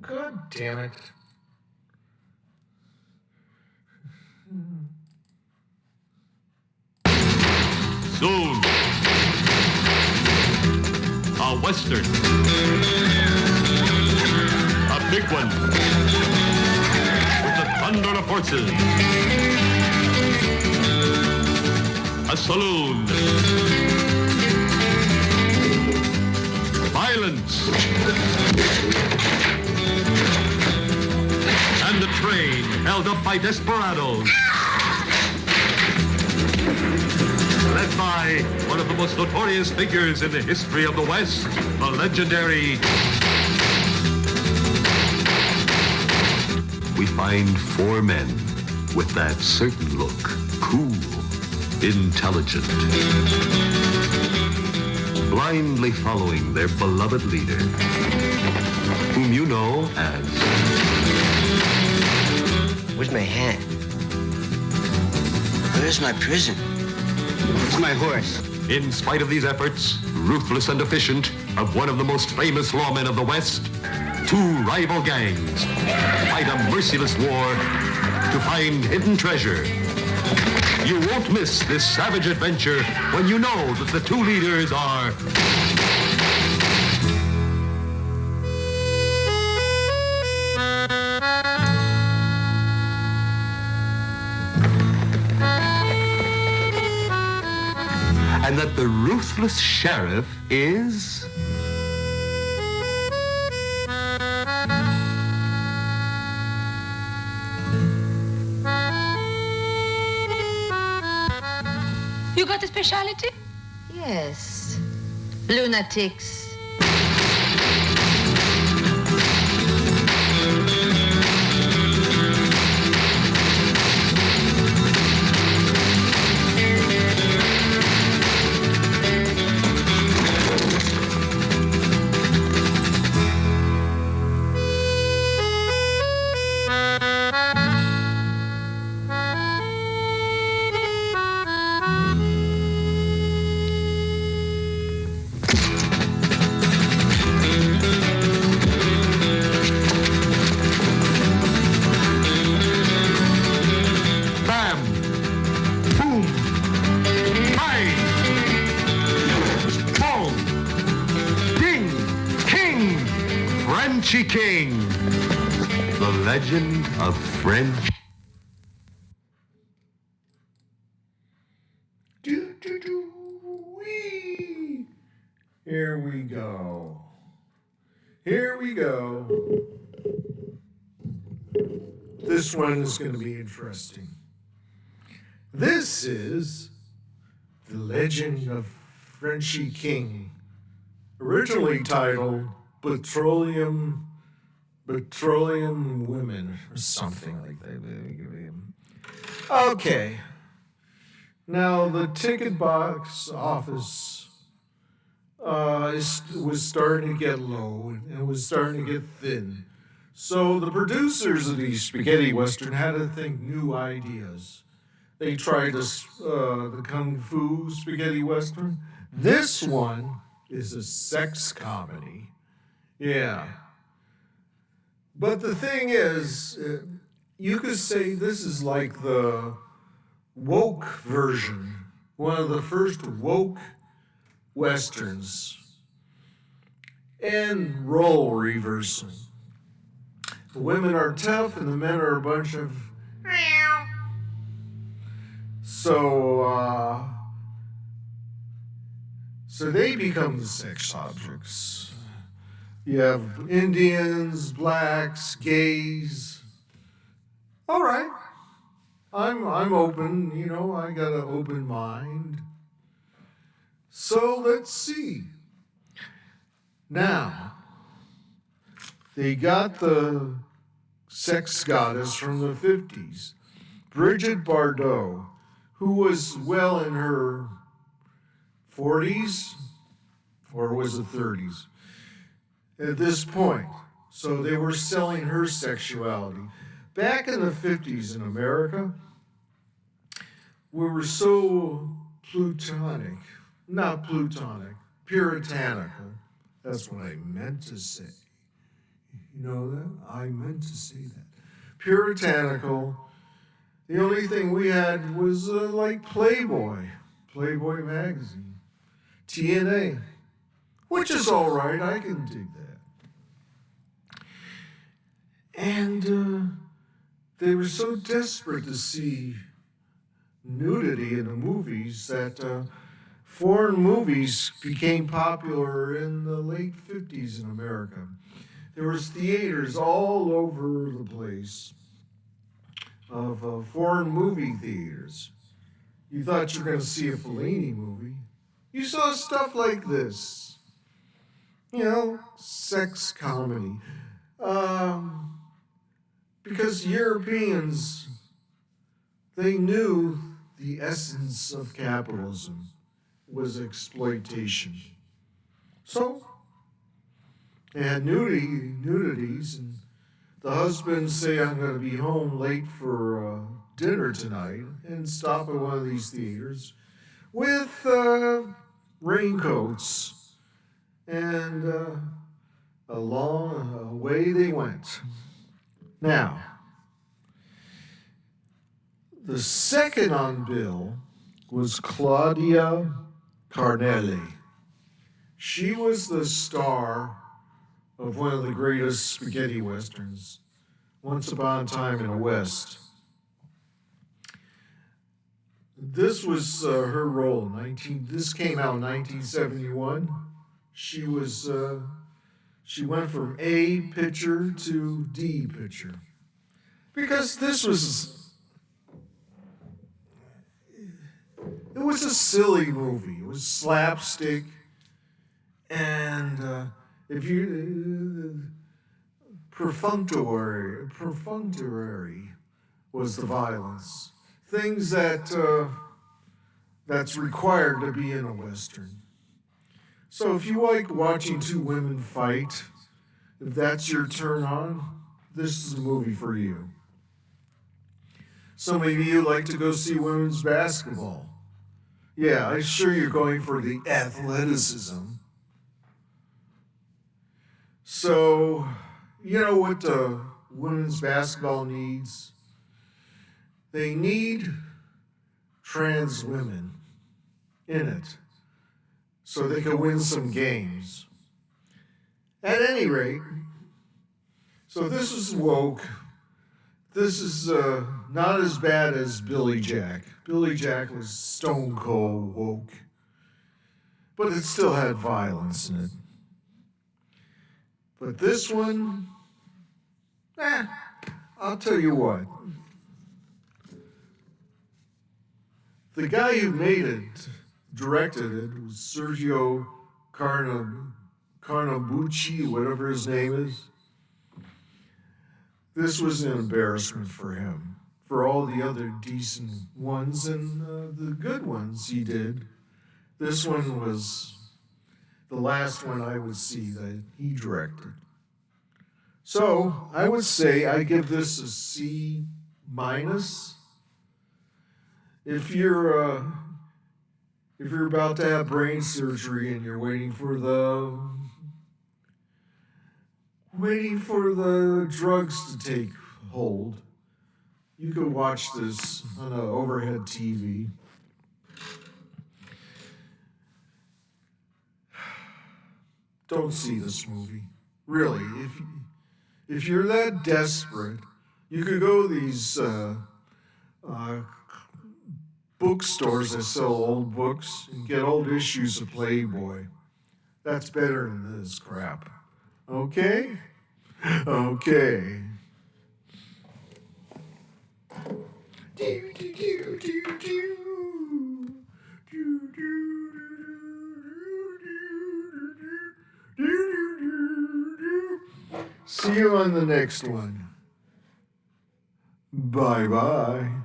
God damn it. Soon, a Western. A big one. With the thunder of horses. A saloon. Violence. And a train held up by desperados. Led by one of the most notorious figures in the history of the West, the legendary... We find four men with that certain look, cool, intelligent, blindly following their beloved leader, whom you know as... Where's my hat? Where's my prison? Where's my horse? In spite of these efforts, ruthless and efficient, of one of the most famous lawmen of the West, two rival gangs fight a merciless war to find hidden treasure. You won't miss this savage adventure when you know that the two leaders are... and that the ruthless sheriff is... You got a specialty? Yes. Lunatics. Frenchie King, the legend of French. Wee. Here we go. Here we go. This one is going to be interesting. This is the legend of Frenchie King, originally titled Petroleum Women, or something like that. Okay. Now, the ticket box office was starting to get low, and it was starting to get thin. So the producers of these spaghetti western had to think new ideas. They tried the Kung Fu spaghetti western. This one is a sex comedy. Yeah. But the thing is, you could say this is like the woke version, one of the first woke westerns, and role reversing. The women are tough and the men are a bunch of meow. So they become the sex objects. You have Indians, blacks, gays. All right. I'm open, I got an open mind. So let's see. Now, they got the sex goddess from the 50s, Brigitte Bardot, who was well in her 40s, or was it 30s? At this point. So they were selling her sexuality. Back in the 50s in America, we were so puritanical. That's what I meant to say. You know that? I meant to say that. Puritanical. The only thing we had was like Playboy magazine, TNA, which is all right. I can dig that. And they were so desperate to see nudity in the movies that foreign movies became popular in the late 50s in America. There was theaters all over the place of foreign movie theaters. You thought you were going to see a Fellini movie. You saw stuff like this. You know, sex comedy. Because Europeans, they knew the essence of capitalism was exploitation. So, they had nudities, and the husbands say, I'm going to be home late for dinner tonight, and stop at one of these theaters with raincoats, and away they went. Now, the second on bill was Claudia Cardinale. She was the star of one of the greatest spaghetti westerns, Once Upon a Time in the West. This was her role. This came out in 1971. She went from A picture to D picture because it was a silly movie. It was slapstick, and if you perfunctory was the violence. Things that's required to be in a Western. So if you like watching two women fight, if that's your turn on, this is a movie for you. So maybe you like to go see women's basketball. Yeah, I'm sure you're going for the athleticism. So, you know what women's basketball needs? They need trans women in it so they can win some games. At any rate, so this is woke. This is not as bad as Billy Jack. Billy Jack was stone cold woke, but it still had violence in it. But this one, I'll tell you what. The guy who made it, directed it, was Sergio Carnabucci, whatever his name is. This was an embarrassment for him, for all the other decent ones and the good ones he did. This one was the last one I would see that he directed. So I would say I give this a C minus. If you're about to have brain surgery and you're waiting for the drugs to take hold, you could watch this on an overhead TV. Don't see this movie. Really, if you're that desperate, you could go to these bookstores that sell old books and get old issues of Playboy. That's better than this crap. Okay? Okay. See you on the next one. Bye-bye.